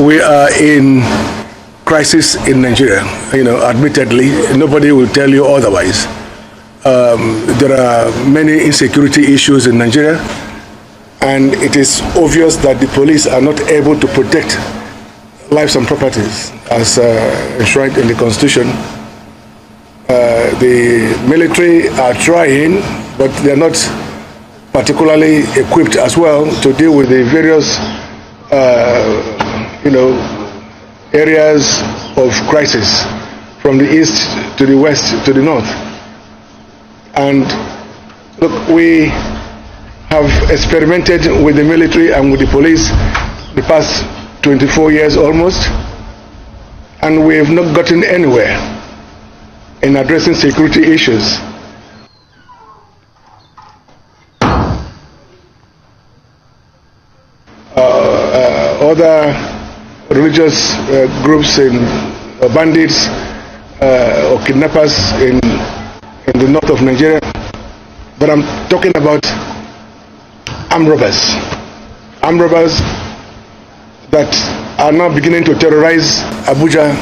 We are in crisis in Nigeria. Admittedly, nobody will tell you otherwise. There are many insecurity issues in Nigeria, and it is obvious that the police are not able to protect lives and properties as enshrined in the Constitution. The military are trying, but they are not particularly equipped as well to deal with the various areas of crisis from the east to the west to the north. And look, we have experimented with the military and with the police the past 24 years almost, and we have not gotten anywhere in addressing security issues. Other religious groups bandits or kidnappers in the north of Nigeria, but I'm talking about armed robbers. Armed robbers that are now beginning to terrorize Abuja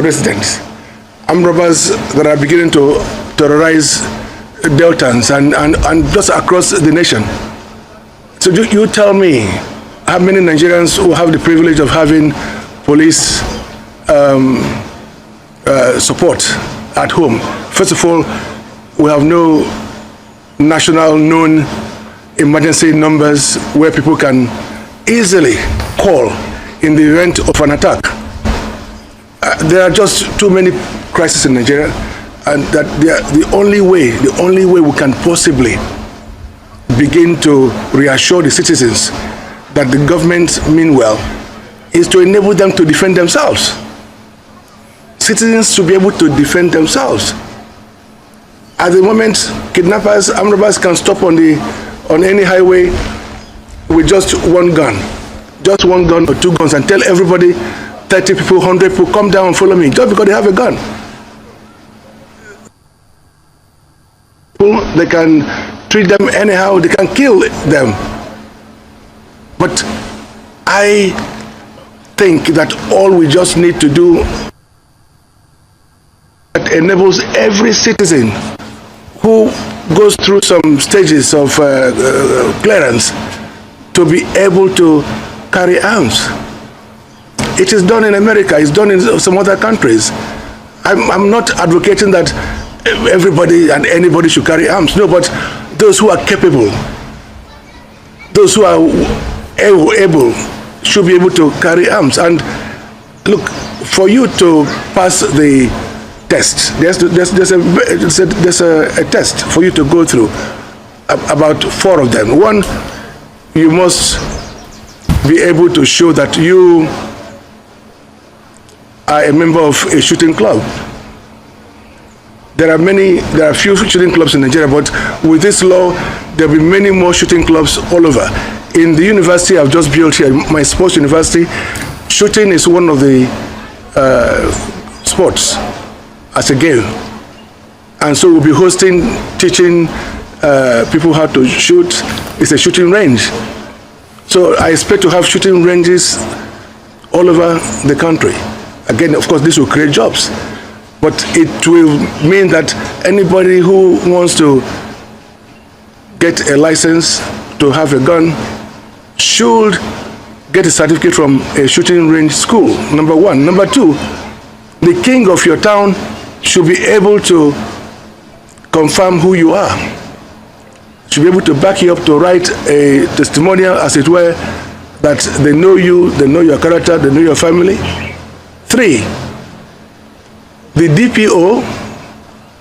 residents. Armed robbers that are beginning to terrorize Deltans and just across the nation. So you tell me, how many Nigerians who have the privilege of having police support at home? First of all, we have no national known emergency numbers where people can easily call in the event of an attack. There are just too many crises in Nigeria, and that the only way we can possibly begin to reassure the citizens that the government mean well is to enable them to defend themselves. Citizens should be able to defend themselves. At the moment, kidnappers, armed robbers can stop on any highway with just one gun or two guns, and tell everybody, 30 people, 100 people, come down and follow me, just because they have a gun. They can treat them anyhow, they can kill them. But I think that all we just need to do that enables every citizen who goes through some stages of clearance to be able to carry arms. It is done in America, it's done in some other countries. I'm not advocating that everybody and anybody should carry arms, no, but those who are capable, those who are able should be able to carry arms. And look, for you to pass the test, there's a test for you to go through, about 4 of them. One, you must be able to show that you are a member of a shooting club. There are few shooting clubs in Nigeria, but with this law, there will be many more shooting clubs all over. In the university I've just built here, my sports university, shooting is one of the sports as a game. And so we'll be teaching people how to shoot. It's a shooting range. So I expect to have shooting ranges all over the country. Again, of course, this will create jobs. But it will mean that anybody who wants to get a license to have a gun should get a certificate from a shooting range school, number one. Number two, the king of your town should be able to confirm who you are. Should be able to back you up, to write a testimonial, as it were, that they know you, they know your character, they know your family. 3, the DPO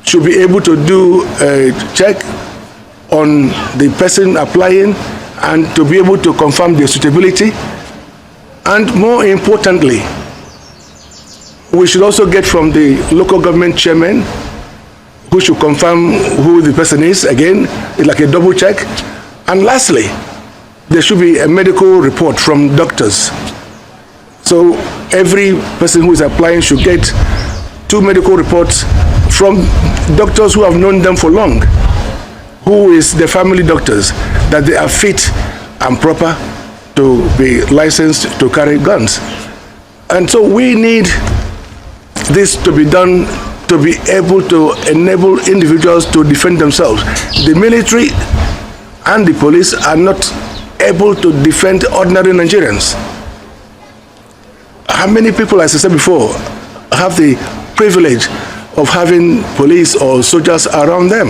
should be able to do a check on the person applying and to be able to confirm their suitability. And more importantly, we should also get from the local government chairman, who should confirm who the person is. Again, it's like a double check. And lastly, there should be a medical report from doctors. So every person who is applying should get 2 medical reports from doctors who have known them for long, who is the family doctors, that they are fit and proper to be licensed to carry guns. And so we need this to be done to be able to enable individuals to defend themselves. The military and the police are not able to defend ordinary Nigerians. How many people, as I said before, have the privilege of having police or soldiers around them?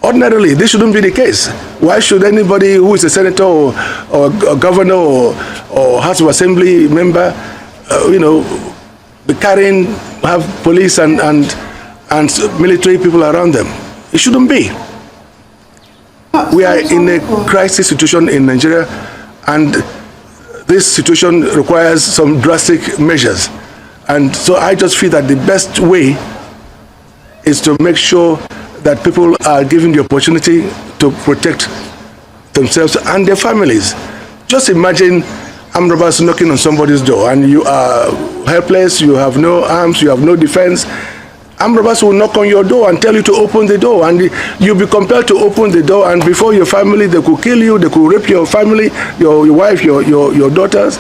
Ordinarily, this shouldn't be the case. Why should anybody who is a senator or a governor or House of Assembly member, be carrying, have police and military people around them? It shouldn't be. We are in a crisis situation in Nigeria, and this situation requires some drastic measures. And so I just feel that the best way is to make sure that people are given the opportunity to protect themselves and their families. Just imagine armed robbers knocking on somebody's door and you are helpless, you have no arms, you have no defense. Armed robbers will knock on your door and tell you to open the door, and you'll be compelled to open the door, and before your family, they could kill you, they could rape your family, your wife, your daughters.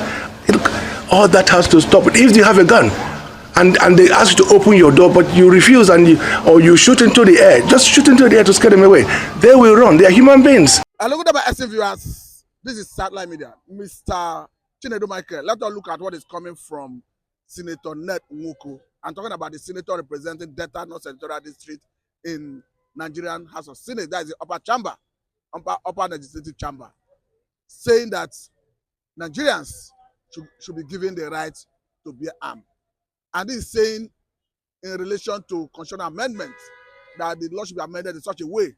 All that has to stop. If you have a gun, and they ask you to open your door, but you refuse, and you shoot into the air, just shoot into the air to scare them away. They will run. They are human beings. Hello, good about SM viewers. This is Satellite Media. Mr. Chinedu Michael. Let us look at what is coming from Senator Nwoko. I'm talking about the senator representing Delta North Senatorial District in Nigerian House of Senate. That is the upper chamber, upper legislative chamber, saying that Nigerians should be given the right to bear arms. And this is saying in relation to constitutional amendments that the law should be amended in such a way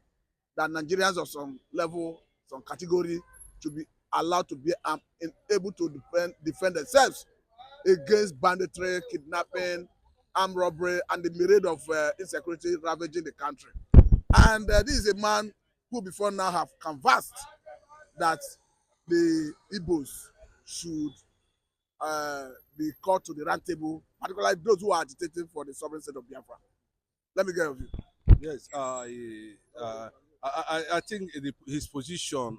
that Nigerians of some level, some category should be allowed to bear arms and able to defend themselves against banditry, kidnapping, armed robbery, and the myriad of insecurity ravaging the country. And this is a man who before now have canvassed that the Igbos should be called to the round table, particularly those who are agitating for the sovereign state of Biafra. Let me get with you. Yes, I think his position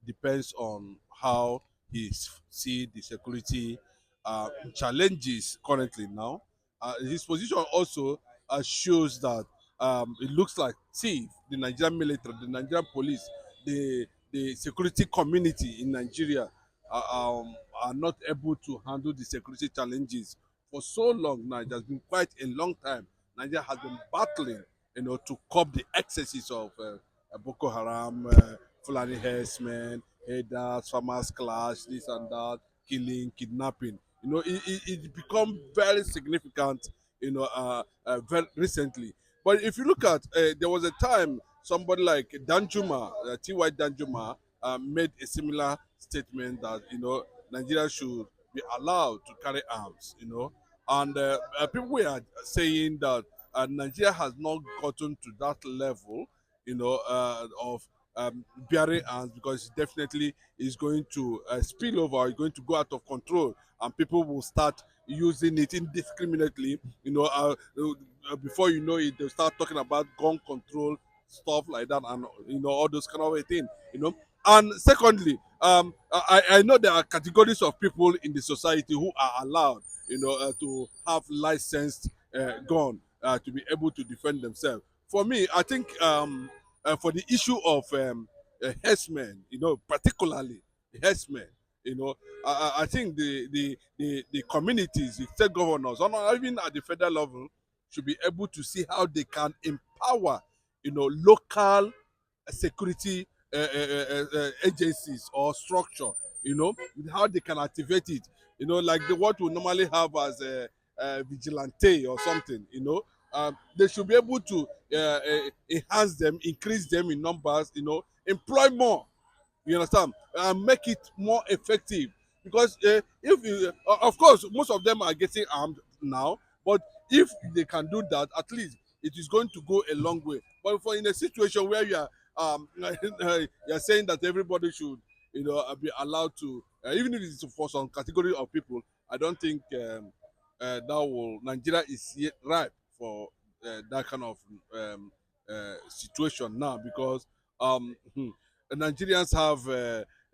depends on how he see the security challenges currently now. His position also shows that it looks like, see, the Nigerian military, the Nigerian police, the security community in Nigeria are not able to handle the security challenges for so long now. It has been quite a long time. Nigeria has been battling, to curb the excesses of Boko Haram, Fulani herdsmen, herders, farmers clash, this and that, killing, kidnapping. It become very significant, very recently. But if you look at, there was a time somebody like Danjuma, T.Y. Danjuma, made a similar statement that, Nigeria should be allowed to carry arms, and people were saying that Nigeria has not gotten to that level, of bearing arms, because it definitely is going to spill over, it's going to go out of control, and people will start using it indiscriminately. Before you know it, they'll start talking about gun control, stuff like that, and all those kind of things. And secondly, I know there are categories of people in the society who are allowed, to have licensed gun to be able to defend themselves. For me, I think for the issue of herdsmen, particularly herdsmen, I think the communities, the state governors, or even at the federal level, should be able to see how they can empower, local security agencies or structure, how they can activate it, like what we normally have as a vigilante or something, they should be able to enhance them, increase them in numbers, employ more, you understand, and make it more effective. Because if you, of course, most of them are getting armed now, but if they can do that, at least it is going to go a long way. But for in a situation where you are you're saying that everybody should, be allowed to, even if it's for some category of people, I don't think Nigeria is yet ripe for that kind of situation now, because Nigerians have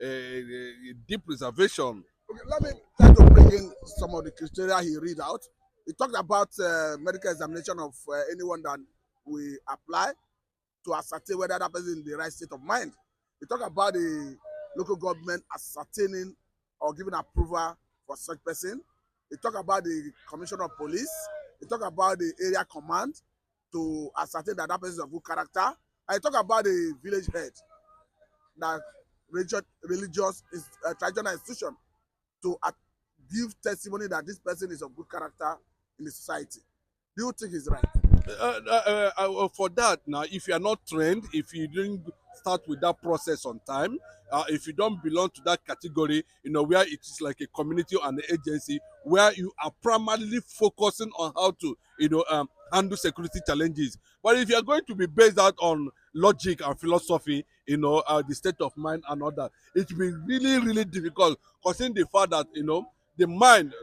a deep reservation. Okay, let me try to bring in some of the criteria he read out. He talked about medical examination of anyone that we apply to ascertain whether that person is in the right state of mind. He talked about the local government ascertaining or giving approval for such person. He talked about the commissioner of police. He talked about the area command to ascertain that that person is of good character. And he talked about the village head, that religious traditional institution to give testimony that this person is of good character in the society. Do you think he's right? For that now, if you are not trained, if you didn't start with that process on time, if you don't belong to that category, where it is like a community or an agency where you are primarily focusing on how to handle security challenges. But if you are going to be based out on logic and philosophy, the state of mind and all that, it will be really really difficult, considering the fact that the mind,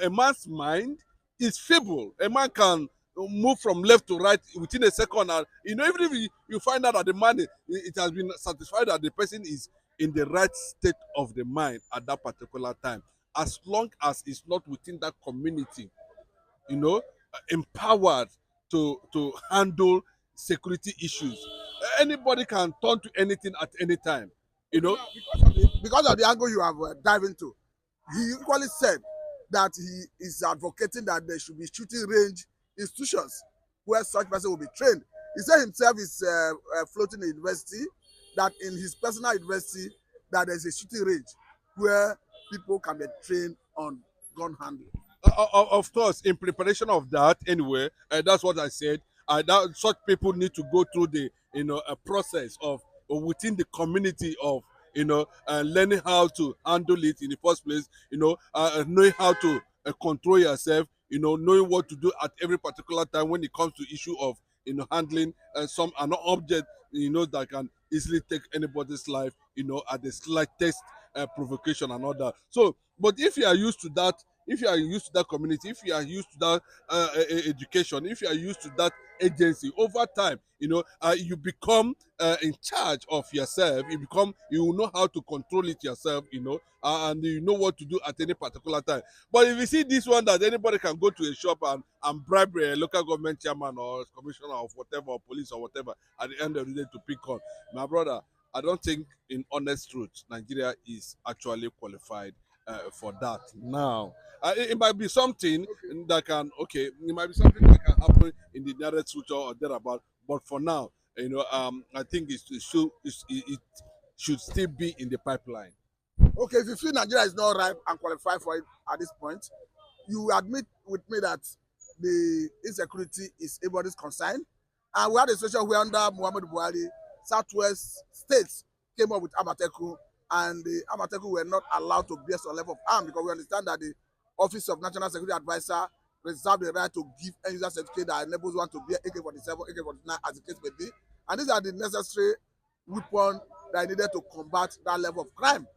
a man's mind is feeble. A man can move from left to right within a second, and even if you find out that the man, it has been satisfied that the person is in the right state of the mind at that particular time, as long as it's not within that community, empowered to handle security issues. Anybody can turn to anything at any time, Because of the angle you have dived into, he equally said that he is advocating that there should be shooting range institutions where such person will be trained. He said himself is floating a university, that in his personal university that there's a shooting range where people can be trained on gun handling. Of course, in preparation of that, anyway, that's what I said. That such people need to go through the a process of within the community of learning how to handle it in the first place. Knowing how to control yourself. Knowing what to do at every particular time when it comes to issue of handling some an object that can easily take anybody's life at the slightest provocation and all that. So, but if you are used to that, if you are used to that community, if you are used to that education, if you are used to that agency, over time, you become in charge of yourself. You will know how to control it yourself, and you know what to do at any particular time. But if you see this one that anybody can go to a shop and bribe a local government chairman or commissioner of whatever, or police or whatever, at the end of the day to pick on, my brother, I don't think, in honest truth, Nigeria is actually qualified for that now. It might be something that can, it might be something that can happen in the nearest future or thereabout. But for now, I think it should still be in the pipeline. Okay, if you feel Nigeria is not ripe and qualified for it at this point, you admit with me that the insecurity is everybody's concern. And we had a situation where under Muhammad Buhari, Southwest states came up with Amateku, and the Amateku were not allowed to bear some level of arm, because we understand that the Office of National Security Advisor reserved the right to give end user certificate that enables one to bear AK-47, AK-49, as the case may be. And these are the necessary weapons that are needed to combat that level of crime.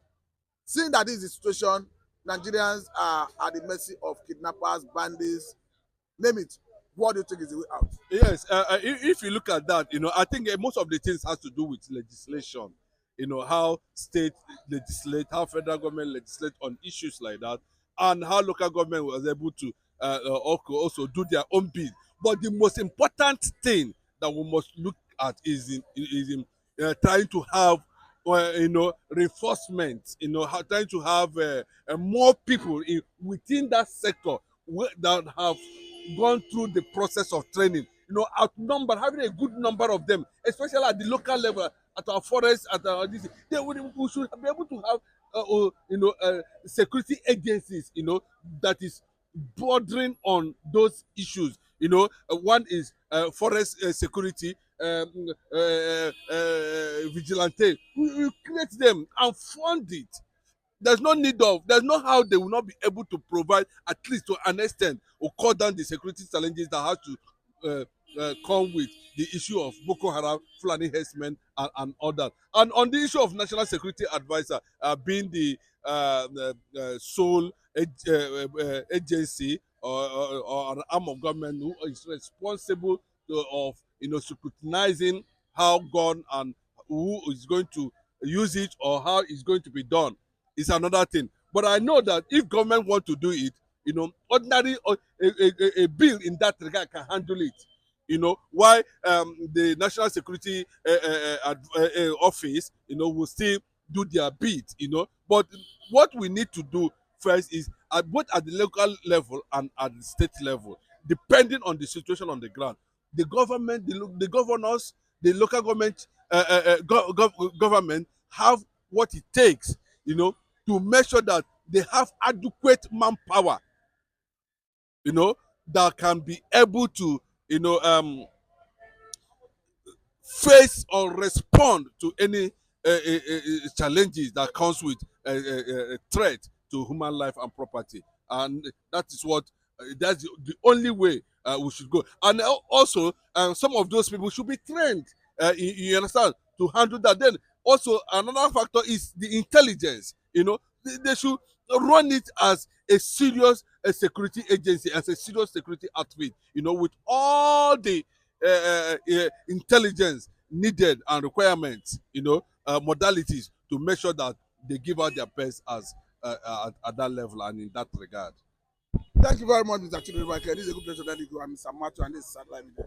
Seeing that this is the situation, Nigerians are at the mercy of kidnappers, bandits, name it. What do you think is the way out? Yes, if you look at that, I think most of the things has to do with legislation. How state legislate, how federal government legislate on issues like that, and how local government was able to also do their own bit. But the most important thing that we must look at is in trying to have reinforcement, trying to have more people within that sector that have gone through the process of training, outnumber, having a good number of them, especially at the local level, at our forests, at our this, we should be able to have security agencies, that is bordering on those issues. One is forest security, vigilante. We create them and fund it. There's no how they will not be able to provide, at least to an extent, or cut down the security challenges that have to come with the issue of Boko Haram, Fulani herdsmen, and all that. And on the issue of National Security Advisor being the sole agency or an arm of government who is responsible of scrutinizing how gun and who is going to use it or how it's going to be done is another thing. But I know that if government want to do it, ordinary a bill in that regard can handle it. Why the National Security Office, will still do their bit. But what we need to do first is both at the local level and at the state level, depending on the situation on the ground. The government, the governors, the local government, government have what it takes, to make sure that they have adequate manpower, that can be able to, face or respond to any challenges that comes with a threat to human life and property. And that is what that's the only way we should go. And also, some of those people should be trained, you understand, to handle that. Then also another factor is the intelligence. They should run it as a serious security agency, as a serious security outfit, with all the intelligence needed and requirements, modalities to make sure that they give out their best as at that level and in that regard. Thank you very much, Mr. Chinedu Michael. This is a good place to let you go. I'm Mr. Matthew, and this is Satellite Media.